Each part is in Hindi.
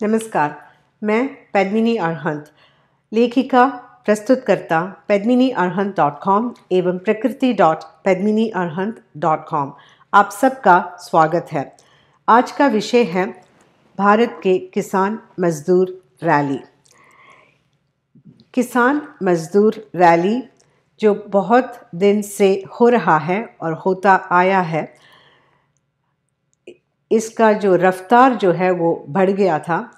नमस्कार, मैं पद्मिनी अरहंत, लेखिका, प्रस्तुतकर्ता padminiarhant.com एवं prakriti.padminiarhant.com। आप सबका स्वागत है। आज का विषय है भारत के किसान मजदूर रैली। किसान मजदूर रैली जो बहुत दिन से हो रहा है और होता आया है, इसका जो रफ्तार जो है वो बढ़ गया था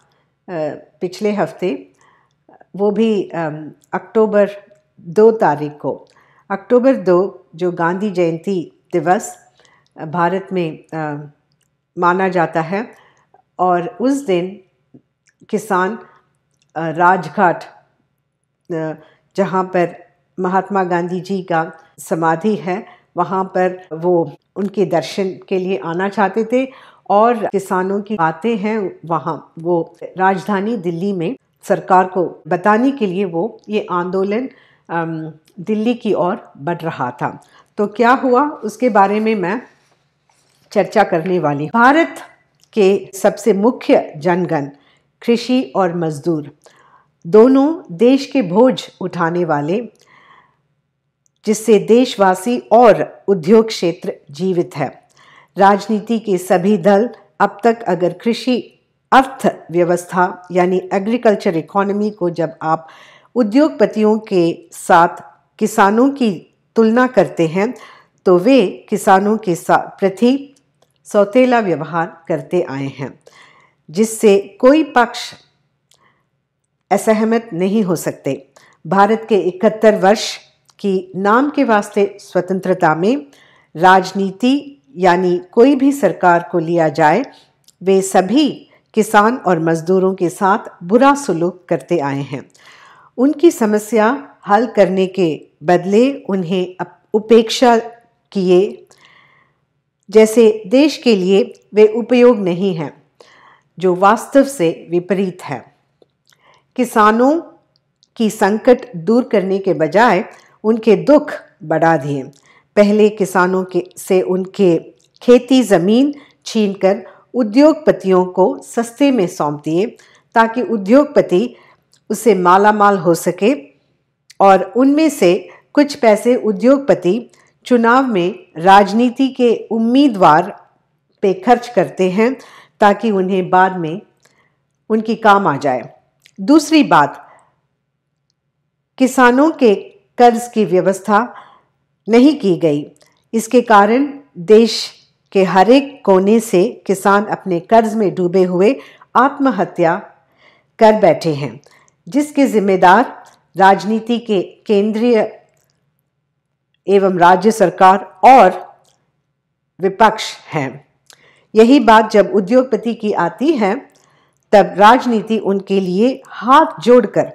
पिछले हफ्ते, वो भी अक्टूबर 2 तारीख को। अक्टूबर 2 जो गांधी जयंती दिवस भारत में माना जाता है, और उस दिन किसान राजघाट, जहाँ पर महात्मा गांधी जी का समाधि है, वहाँ पर वो उनके दर्शन के लिए आना चाहते थे। और किसानों की बातें हैं वहाँ, वो राजधानी दिल्ली में सरकार को बताने के लिए वो ये आंदोलन दिल्ली की ओर बढ़ रहा था। तो क्या हुआ उसके बारे में मैं चर्चा करने वाली हूँ। भारत के सबसे मुख्य जनगण कृषि और मजदूर दोनों देश के बोझ उठाने वाले, जिससे देशवासी और उद्योग क्षेत्र जीवित है। राजनीति के सभी दल अब तक अगर कृषि अर्थव्यवस्था यानी एग्रीकल्चर इकोनॉमी को जब आप उद्योगपतियों के साथ किसानों की तुलना करते हैं, तो वे किसानों के प्रति सौतेला व्यवहार करते आए हैं, जिससे कोई पक्ष असहमत नहीं हो सकते। भारत के 71 वर्ष की नाम के वास्ते स्वतंत्रता में राजनीति यानी कोई भी सरकार को लिया जाए, वे सभी किसान और मजदूरों के साथ बुरा सलूक करते आए हैं। उनकी समस्या हल करने के बदले उन्हें उपेक्षा किए, जैसे देश के लिए वे उपयोग नहीं हैं, जो वास्तव से विपरीत है। किसानों की संकट दूर करने के बजाय उनके दुख बढ़ा दिए। पहले किसानों से उनके खेती ज़मीन छीनकर उद्योगपतियों को सस्ते में सौंप दिए, ताकि उद्योगपति उससे मालामाल हो सके, और उनमें से कुछ पैसे उद्योगपति चुनाव में राजनीति के उम्मीदवार पे खर्च करते हैं, ताकि उन्हें बाद में उनकी काम आ जाए। दूसरी बात, किसानों के कर्ज की व्यवस्था नहीं की गई। इसके कारण देश के हर एक कोने से किसान अपने कर्ज में डूबे हुए आत्महत्या कर बैठे हैं, जिसके जिम्मेदार राजनीति के केंद्रीय एवं राज्य सरकार और विपक्ष हैं। यही बात जब उद्योगपति की आती है, तब राजनीति उनके लिए हाथ जोड़कर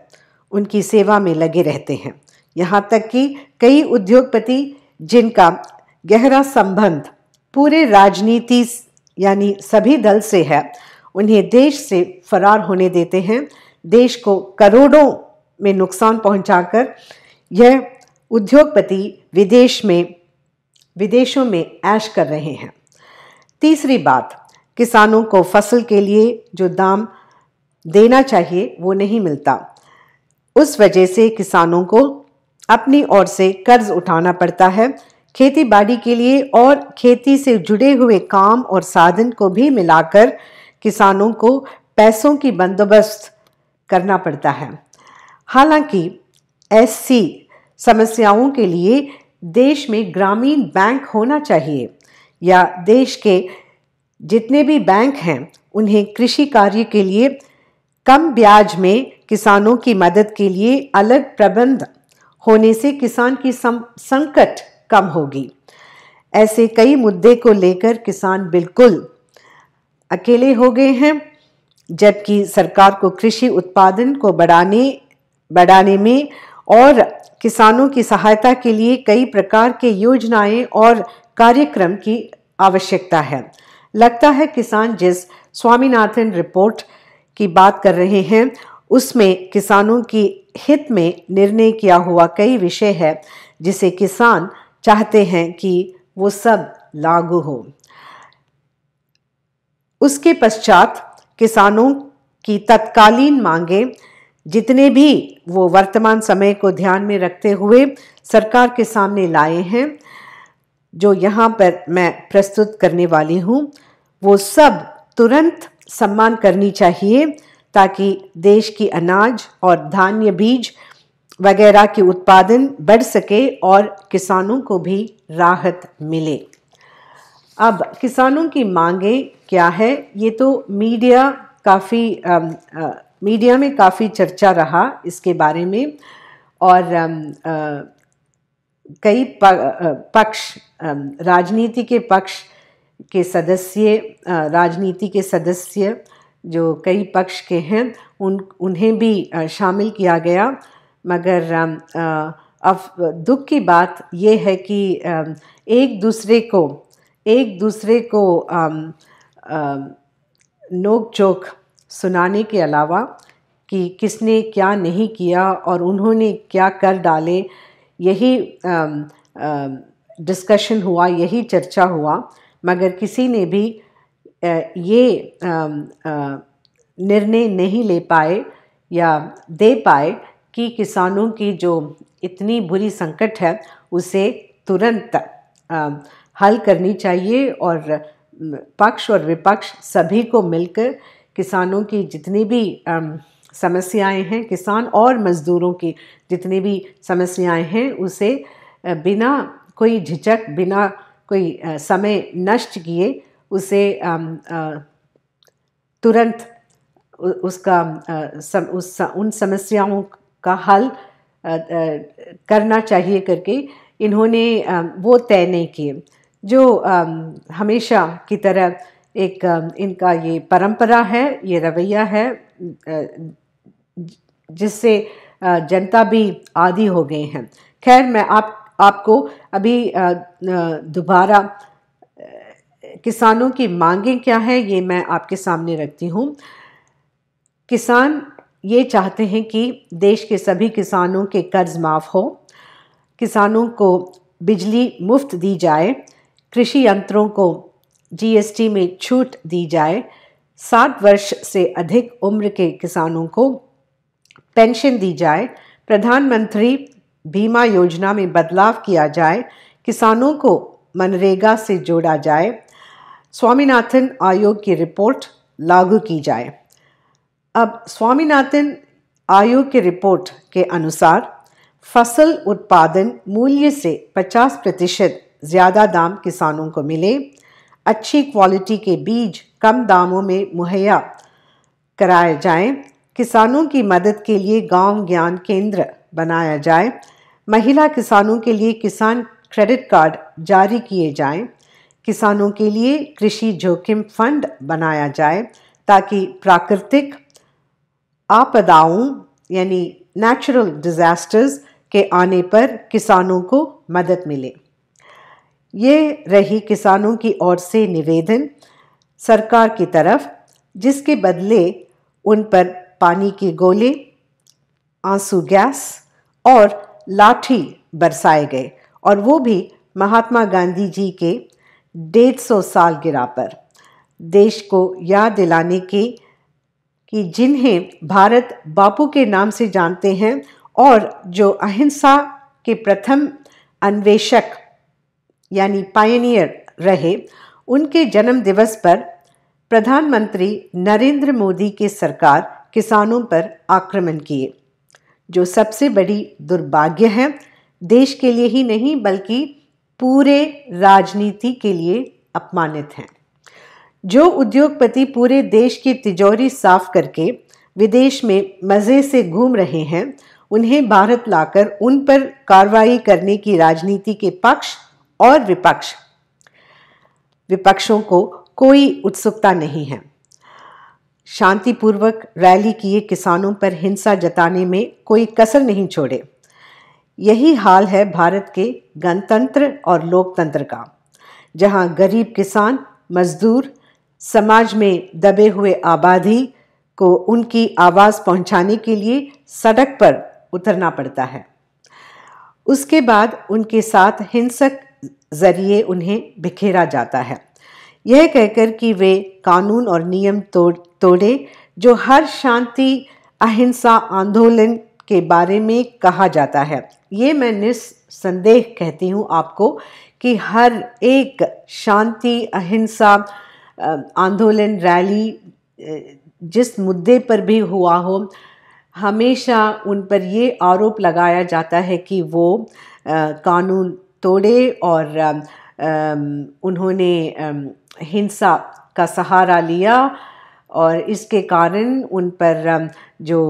उनकी सेवा में लगे रहते हैं। यहाँ तक कि कई उद्योगपति जिनका गहरा संबंध पूरे राजनीति यानी सभी दल से है, उन्हें देश से फरार होने देते हैं। देश को करोड़ों में नुकसान पहुंचाकर यह उद्योगपति विदेशों में ऐश कर रहे हैं। तीसरी बात, किसानों को फसल के लिए जो दाम देना चाहिए वो नहीं मिलता। उस वजह से किसानों को अपनी ओर से कर्ज उठाना पड़ता है। खेती बाड़ी के लिए और खेती से जुड़े हुए काम और साधन को भी मिलाकर किसानों को पैसों की बंदोबस्त करना पड़ता है। हालांकि ऐसी समस्याओं के लिए देश में ग्रामीण बैंक होना चाहिए, या देश के जितने भी बैंक हैं उन्हें कृषि कार्य के लिए कम ब्याज में किसानों की मदद के लिए अलग प्रबंध होने से किसान की संकट कम होगी। ऐसे कई मुद्दे को लेकर किसान बिल्कुल अकेले हो गए हैं, जबकि सरकार को कृषि उत्पादन को बढ़ाने में और किसानों की सहायता के लिए कई प्रकार के योजनाएं और कार्यक्रम की आवश्यकता है। लगता है किसान जिस स्वामीनाथन रिपोर्ट की बात कर रहे हैं, उसमें किसानों की हित में निर्णय किया हुआ कई विषय है, जिसे किसान चाहते हैं कि वो सब लागू हो। उसके पश्चात किसानों की तत्कालीन मांगे जितने भी वो वर्तमान समय को ध्यान में रखते हुए सरकार के सामने लाए हैं, जो यहाँ पर मैं प्रस्तुत करने वाली हूँ, वो सब तुरंत सम्मान करनी चाहिए ताकि देश की अनाज और धान्य बीज वगैरह की उत्पादन बढ़ सके और किसानों को भी राहत मिले। अब किसानों की मांगे क्या है, ये तो मीडिया में काफ़ी चर्चा रहा इसके बारे में, और कई पक्ष, राजनीति के पक्ष के सदस्य, राजनीति के सदस्य जो कई पक्ष के हैं उन्हें भी शामिल किया गया। मगर अब दुख की बात ये है कि एक दूसरे को नोक झोंक सुनाने के अलावा कि किसने क्या नहीं किया और उन्होंने क्या कर डाले, यही डिस्कशन हुआ, यही चर्चा हुआ। मगर किसी ने भी ये निर्णय नहीं ले पाए या दे पाए कि किसानों की जो इतनी बुरी संकट है उसे तुरंत हल करनी चाहिए, और पक्ष और विपक्ष सभी को मिलकर किसानों की जितनी भी समस्याएं हैं, किसान और मज़दूरों की जितनी भी समस्याएं हैं, उसे बिना कोई झिझक, बिना कोई समय नष्ट किए उसे तुरंत उन समस्याओं का हल करना चाहिए करके इन्होंने वो तय नहीं किए, जो हमेशा की तरह एक इनका ये परंपरा है, ये रवैया है, जिससे जनता भी आदी हो गए हैं। खैर, मैं आपको अभी दोबारा किसानों की मांगें क्या है ये मैं आपके सामने रखती हूँ। किसान ये चाहते हैं कि देश के सभी किसानों के कर्ज माफ़ हो, किसानों को बिजली मुफ्त दी जाए, कृषि यंत्रों को जीएसटी में छूट दी जाए, 60 वर्ष से अधिक उम्र के किसानों को पेंशन दी जाए, प्रधानमंत्री बीमा योजना में बदलाव किया जाए, किसानों को मनरेगा से जोड़ा जाए, स्वामीनाथन आयोग की रिपोर्ट लागू की जाए। अब स्वामीनाथन आयोग की रिपोर्ट के अनुसार फसल उत्पादन मूल्य से 50% ज़्यादा दाम किसानों को मिले, अच्छी क्वालिटी के बीज कम दामों में मुहैया कराए जाएं, किसानों की मदद के लिए गांव ज्ञान केंद्र बनाया जाए, महिला किसानों के लिए किसान क्रेडिट कार्ड जारी किए जाएं, किसानों के लिए कृषि जोखिम फंड बनाया जाए ताकि प्राकृतिक आपदाओं यानी नेचुरल डिजास्टर्स के आने पर किसानों को मदद मिले। ये रही किसानों की ओर से निवेदन सरकार की तरफ, जिसके बदले उन पर पानी के गोले, आंसू गैस और लाठी बरसाए गए, और वो भी महात्मा गांधी जी के 150 सालगिरह पर, देश को याद दिलाने की कि जिन्हें भारत बापू के नाम से जानते हैं और जो अहिंसा के प्रथम अन्वेषक यानी पायनियर रहे, उनके जन्म दिवस पर प्रधानमंत्री नरेंद्र मोदी की सरकार किसानों पर आक्रमण किए, जो सबसे बड़ी दुर्भाग्य है, देश के लिए ही नहीं बल्कि पूरे राजनीति के लिए अपमानित हैं। जो उद्योगपति पूरे देश की तिजोरी साफ करके विदेश में मज़े से घूम रहे हैं, उन्हें भारत लाकर उन पर कार्रवाई करने की राजनीति के पक्ष और विपक्षों को कोई उत्सुकता नहीं है। शांतिपूर्वक रैली किए किसानों पर हिंसा जताने में कोई कसर नहीं छोड़े। यही हाल है भारत के गणतंत्र और लोकतंत्र का, जहां गरीब किसान मजदूर समाज में दबे हुए आबादी को उनकी आवाज़ पहुंचाने के लिए सड़क पर उतरना पड़ता है। उसके बाद उनके साथ हिंसक जरिए उन्हें बिखेरा जाता है, यह कहकर कि वे कानून और नियम तोड़े जो हर शांति अहिंसा आंदोलन के बारे में कहा जाता है। ये मैं निस्संदेह कहती हूँ आपको कि हर एक शांति अहिंसा आंदोलन रैली जिस मुद्दे पर भी हुआ हो, हमेशा उन पर ये आरोप लगाया जाता है कि वो कानून तोड़े और उन्होंने हिंसा का सहारा लिया और इसके कारण उन पर जो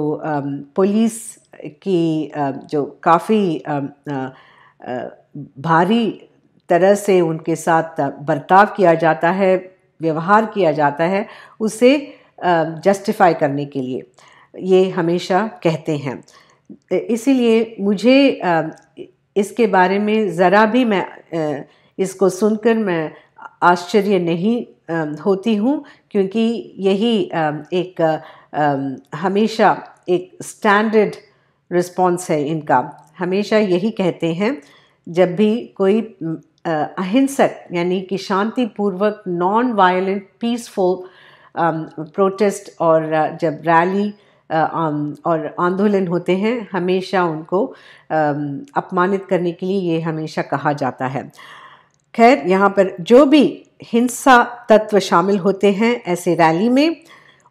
पुलिस की जो काफ़ी भारी तरह से उनके साथ बर्ताव किया जाता है, व्यवहार किया जाता है, उसे जस्टिफाई करने के लिए ये हमेशा कहते हैं। इसीलिए मुझे इसके बारे में ज़रा भी मैं इसको सुनकर मैं आश्चर्य नहीं होती हूँ, क्योंकि यही एक हमेशा एक स्टैंडर्ड रिस्पॉन्स है इनका। हमेशा यही कहते हैं जब भी कोई अहिंसक यानी कि शांतिपूर्वक नॉन वायलेंट पीसफुल प्रोटेस्ट और जब रैली और आंदोलन होते हैं, हमेशा उनको अपमानित करने के लिए ये हमेशा कहा जाता है। खैर, यहाँ पर जो भी हिंसा तत्व शामिल होते हैं ऐसे रैली में,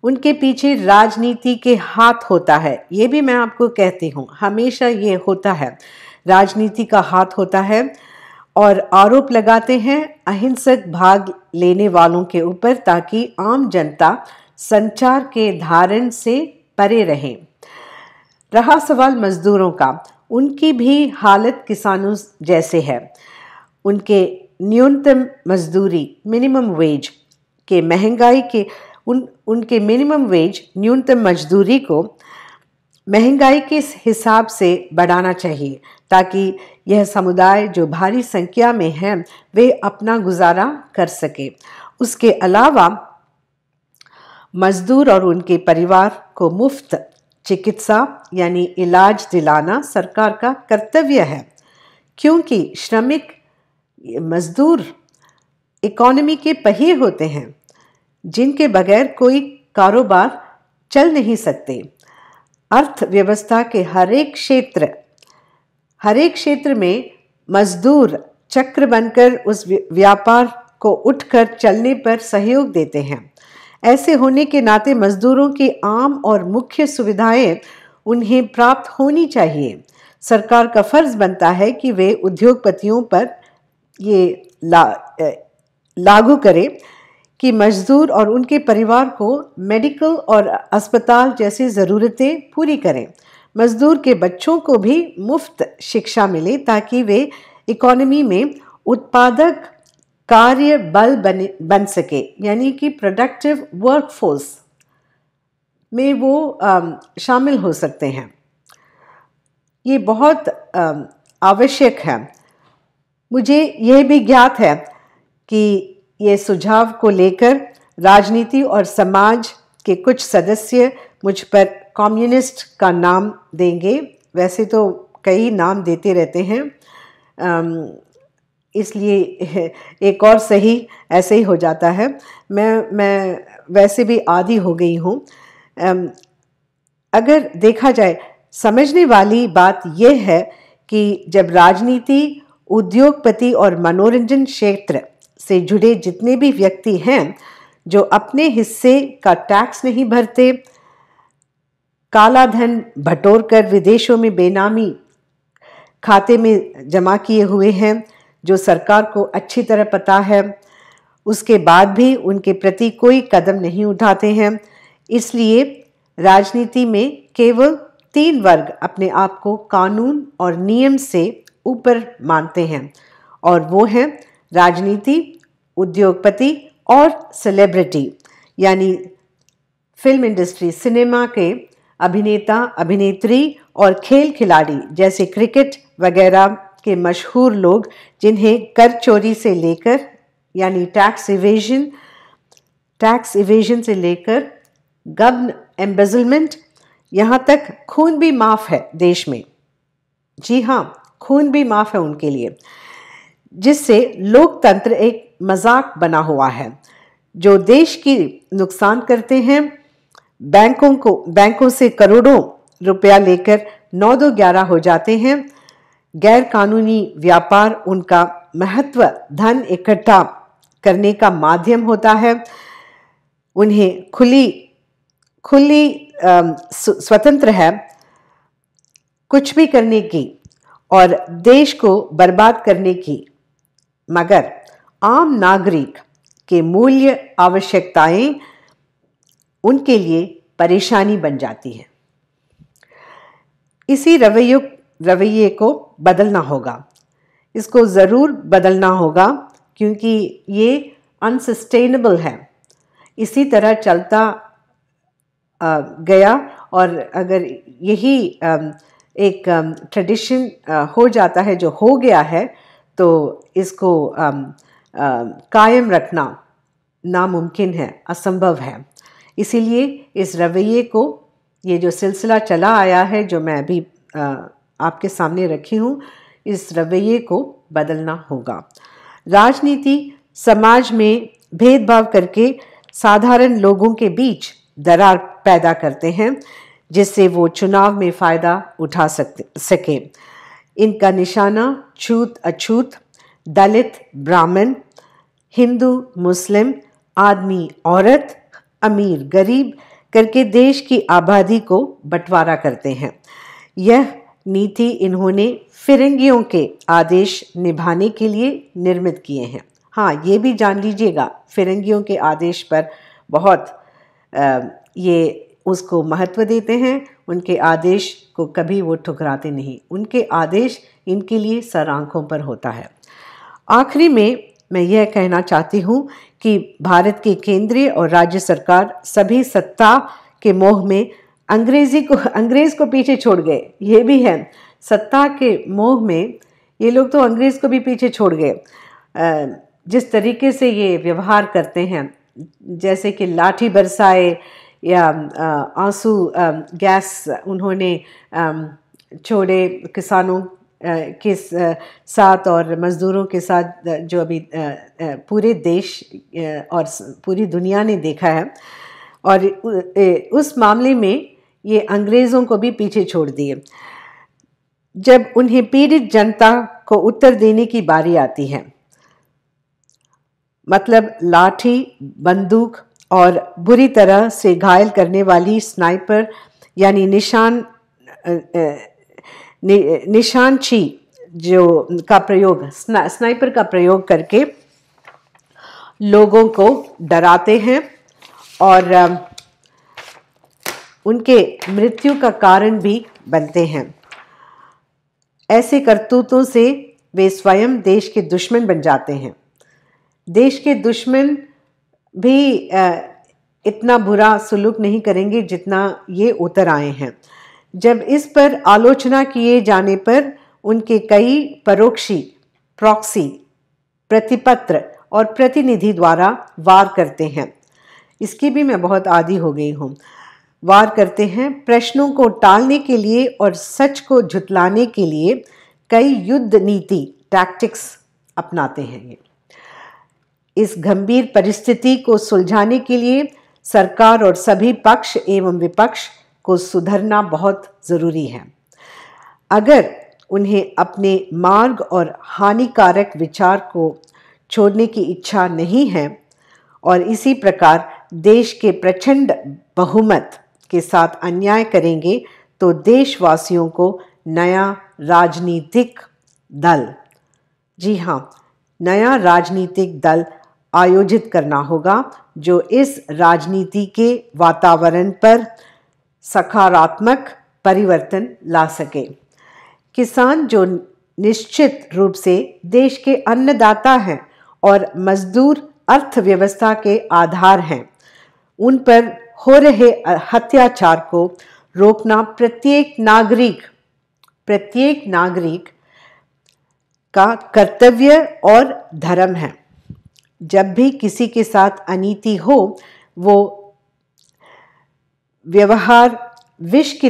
उनके पीछे राजनीति के हाथ होता है। ये भी मैं आपको कहती हूँ, हमेशा ये होता है, राजनीति का हाथ होता है और आरोप लगाते हैं अहिंसक भाग लेने वालों के ऊपर ताकि आम जनता संचार के धारण से परे रहें। रहा सवाल मजदूरों का, उनकी भी हालत किसानों जैसे है। उनके न्यूनतम मजदूरी मिनिमम वेज के महंगाई के उनके मिनिमम वेज न्यूनतम मजदूरी को महंगाई के हिसाब से बढ़ाना चाहिए ताकि यह समुदाय जो भारी संख्या में है वे अपना गुजारा कर सके। उसके अलावा मजदूर और उनके परिवार को मुफ्त चिकित्सा यानी इलाज दिलाना सरकार का कर्तव्य है, क्योंकि श्रमिक मजदूर इकोनॉमी के पहिए होते हैं जिनके बगैर कोई कारोबार चल नहीं सकते। अर्थव्यवस्था के हर एक क्षेत्र में मजदूर चक्र बनकर उस व्यापार को उठकर चलने पर सहयोग देते हैं। ऐसे होने के नाते मजदूरों की आम और मुख्य सुविधाएं उन्हें प्राप्त होनी चाहिए। सरकार का फर्ज बनता है कि वे उद्योगपतियों पर ये लागू करे कि मजदूर और उनके परिवार को मेडिकल और अस्पताल जैसी ज़रूरतें पूरी करें। मजदूर के बच्चों को भी मुफ्त शिक्षा मिले ताकि वे इकोनॉमी में उत्पादक कार्य बल बन सके, यानी कि प्रोडक्टिव वर्कफोर्स में वो शामिल हो सकते हैं। ये बहुत आवश्यक है। मुझे यह भी ज्ञात है कि ये सुझाव को लेकर राजनीति और समाज के कुछ सदस्य मुझ पर कम्युनिस्ट का नाम देंगे। वैसे तो कई नाम देते रहते हैं, इसलिए एक और सही ऐसे ही हो जाता है। मैं वैसे भी आदी हो गई हूँ। अगर देखा जाए, समझने वाली बात यह है कि जब राजनीति, उद्योगपति और मनोरंजन क्षेत्र से जुड़े जितने भी व्यक्ति हैं जो अपने हिस्से का टैक्स नहीं भरते, काला धन बटोरकर विदेशों में बेनामी खाते में जमा किए हुए हैं, जो सरकार को अच्छी तरह पता है, उसके बाद भी उनके प्रति कोई कदम नहीं उठाते हैं। इसलिए राजनीति में केवल 3 वर्ग अपने आप को कानून और नियम से ऊपर मानते हैं, और वो हैं राजनीति, उद्योगपति और सेलिब्रिटी, यानी फिल्म इंडस्ट्री, सिनेमा के अभिनेता, अभिनेत्री और खेल खिलाड़ी जैसे क्रिकेट वगैरह के मशहूर लोग, जिन्हें कर चोरी से लेकर यानी टैक्स इवेजन से लेकर गबन एम्बेजलमेंट, यहाँ तक खून भी माफ़ है देश में। जी हाँ, खून भी माफ़ है उनके लिए, जिससे लोकतंत्र एक मजाक बना हुआ है। जो देश की नुकसान करते हैं बैंकों से करोड़ों रुपया लेकर 9-11 हो जाते हैं। गैर कानूनी व्यापार उनका महत्व धन इकट्ठा करने का माध्यम होता है। उन्हें खुली स्वतंत्र है कुछ भी करने की और देश को बर्बाद करने की, मगर आम नागरिक के मूल्य आवश्यकताएं उनके लिए परेशानी बन जाती है। इसी रवैये को बदलना होगा, इसको ज़रूर बदलना होगा, क्योंकि ये अनसस्टेनेबल है। इसी तरह चलता गया और अगर यही एक ट्रेडिशन हो जाता है जो हो गया है, तो इसको कायम रखना नामुमकिन है, असंभव है। इसीलिए इस रवैये को, ये जो सिलसिला चला आया है जो मैं अभी आपके सामने रखी हूँ, इस रवैये को बदलना होगा। राजनीति समाज में भेदभाव करके साधारण लोगों के बीच दरार पैदा करते हैं, जिससे वो चुनाव में फ़ायदा उठा सके। इनका निशाना छूत अछूत, दलित ब्राह्मण, हिंदू मुस्लिम, आदमी औरत, अमीर गरीब करके देश की आबादी को बंटवारा करते हैं। यह नीति इन्होंने फिरंगियों के आदेश निभाने के लिए निर्मित किए हैं। हाँ, ये भी जान लीजिएगा, फिरंगियों के आदेश पर बहुत ये उसको महत्व देते हैं। उनके आदेश को कभी वो ठुकराते नहीं। उनके आदेश इनके लिए सर आंखों पर होता है। आखिरी में मैं यह कहना चाहती हूँ कि भारत की केंद्रीय और राज्य सरकार सभी सत्ता के मोह में अंग्रेज़ को पीछे छोड़ गए। ये भी है, सत्ता के मोह में ये लोग तो अंग्रेज़ को भी पीछे छोड़ गए। जिस तरीके से ये व्यवहार करते हैं, जैसे कि लाठी बरसाए या आंसू गैस उन्होंने छोड़े किसानों के साथ और मज़दूरों के साथ, जो अभी पूरे देश और पूरी दुनिया ने देखा है। और उस मामले में ये अंग्रेज़ों को भी पीछे छोड़ दिए। जब उन्हें पीड़ित जनता को उत्तर देने की बारी आती है, मतलब लाठी, बंदूक और बुरी तरह से घायल करने वाली स्नाइपर यानी निशानची का प्रयोग, स्नाइपर का प्रयोग करके लोगों को डराते हैं और उनके मृत्यु का कारण भी बनते हैं। ऐसे करतूतों से वे स्वयं देश के दुश्मन बन जाते हैं। देश के दुश्मन भी इतना बुरा सुलूक नहीं करेंगे जितना ये उतर आए हैं। जब इस पर आलोचना किए जाने पर उनके कई परोक्षी प्रॉक्सी प्रतिपत्र और प्रतिनिधि द्वारा वार करते हैं। इसकी भी मैं बहुत आदी हो गई हूँ। वार करते हैं, प्रश्नों को टालने के लिए और सच को झुटलाने के लिए कई युद्ध नीति टैक्टिक्स अपनाते हैं। ये इस गंभीर परिस्थिति को सुलझाने के लिए सरकार और सभी पक्ष एवं विपक्ष को सुधरना बहुत ज़रूरी है। अगर उन्हें अपने मार्ग और हानिकारक विचार को छोड़ने की इच्छा नहीं है और इसी प्रकार देश के प्रचंड बहुमत के साथ अन्याय करेंगे, तो देशवासियों को नया राजनीतिक दल, जी हाँ, नया राजनीतिक दल आयोजित करना होगा, जो इस राजनीति के वातावरण पर सकारात्मक परिवर्तन ला सके। किसान जो निश्चित रूप से देश के अन्नदाता हैं और मजदूर अर्थव्यवस्था के आधार हैं, उन पर हो रहे अत्याचार को रोकना प्रत्येक नागरिक का कर्तव्य और धर्म है। जब भी किसी के साथ अनीति हो, वो व्यवहार विष की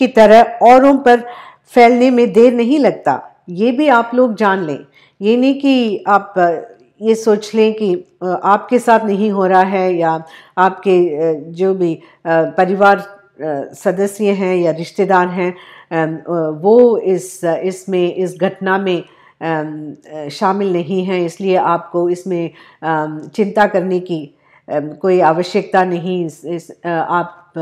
तरह औरों पर फैलने में देर नहीं लगता। ये भी आप लोग जान लें। ये नहीं कि आप ये सोच लें कि आपके साथ नहीं हो रहा है या आपके जो भी परिवार सदस्य हैं या रिश्तेदार हैं वो इसमें इस घटना में शामिल नहीं हैं, इसलिए आपको इसमें चिंता करने की कोई आवश्यकता नहीं। आप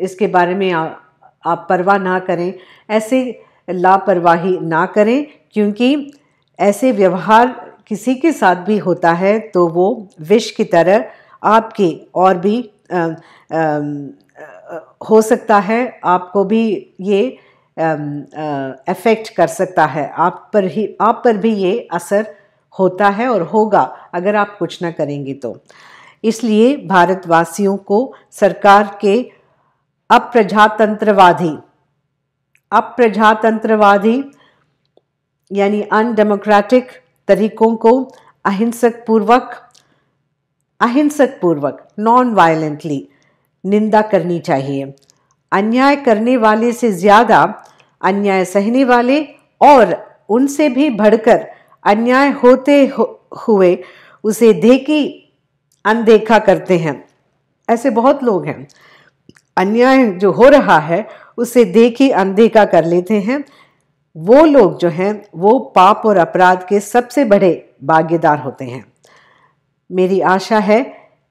इसके बारे में आप परवाह ना करें, ऐसे लापरवाही ना करें, क्योंकि ऐसे व्यवहार किसी के साथ भी होता है तो वो विष की तरह आपके और भी हो सकता है, आपको भी ये अफेक्ट कर सकता है, आप पर भी ये असर होता है और होगा अगर आप कुछ ना करेंगे तो। इसलिए भारतवासियों को सरकार के अप्रजातंत्रवादी यानी अनडेमोक्रेटिक तरीकों को अहिंसक पूर्वक नॉन वायलेंटली निंदा करनी चाहिए। अन्याय करने वाले से ज़्यादा अन्याय सहने वाले और उनसे भी बढ़कर अन्याय होते हुए उसे अनदेखा करते हैं। ऐसे बहुत लोग हैं, अन्याय जो हो रहा है उसे देखी अनदेखा कर लेते हैं। वो लोग जो हैं वो पाप और अपराध के सबसे बड़े भागीदार होते हैं। मेरी आशा है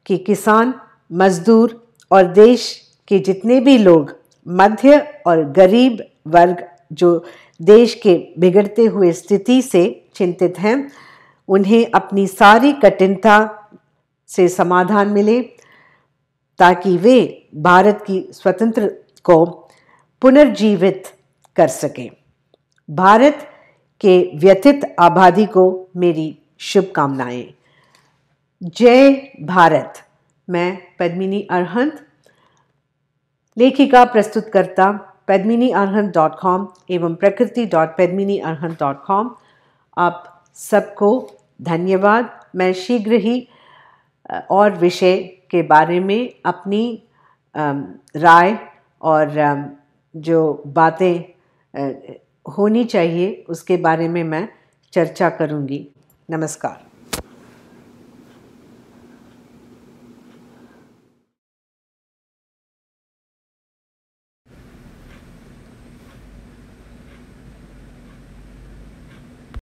कि किसान, मजदूर और देश के जितने भी लोग मध्य और गरीब वर्ग जो देश के बिगड़ते हुए स्थिति से चिंतित हैं, उन्हें अपनी सारी कठिनता से समाधान मिले ताकि वे भारत की स्वतंत्रता को पुनर्जीवित कर सकें। भारत के व्यथित आबादी को मेरी शुभकामनाएं। जय भारत। मैं पद्मिनी अरहंत, लेखिका प्रस्तुतकर्ता padminiarhant.com एवं prakriti.padminiarhant.com। आप सबको धन्यवाद। मैं शीघ्र ही और विषय के बारे में अपनी राय और जो बातें होनी चाहिए उसके बारे में मैं चर्चा करूंगी। नमस्कार।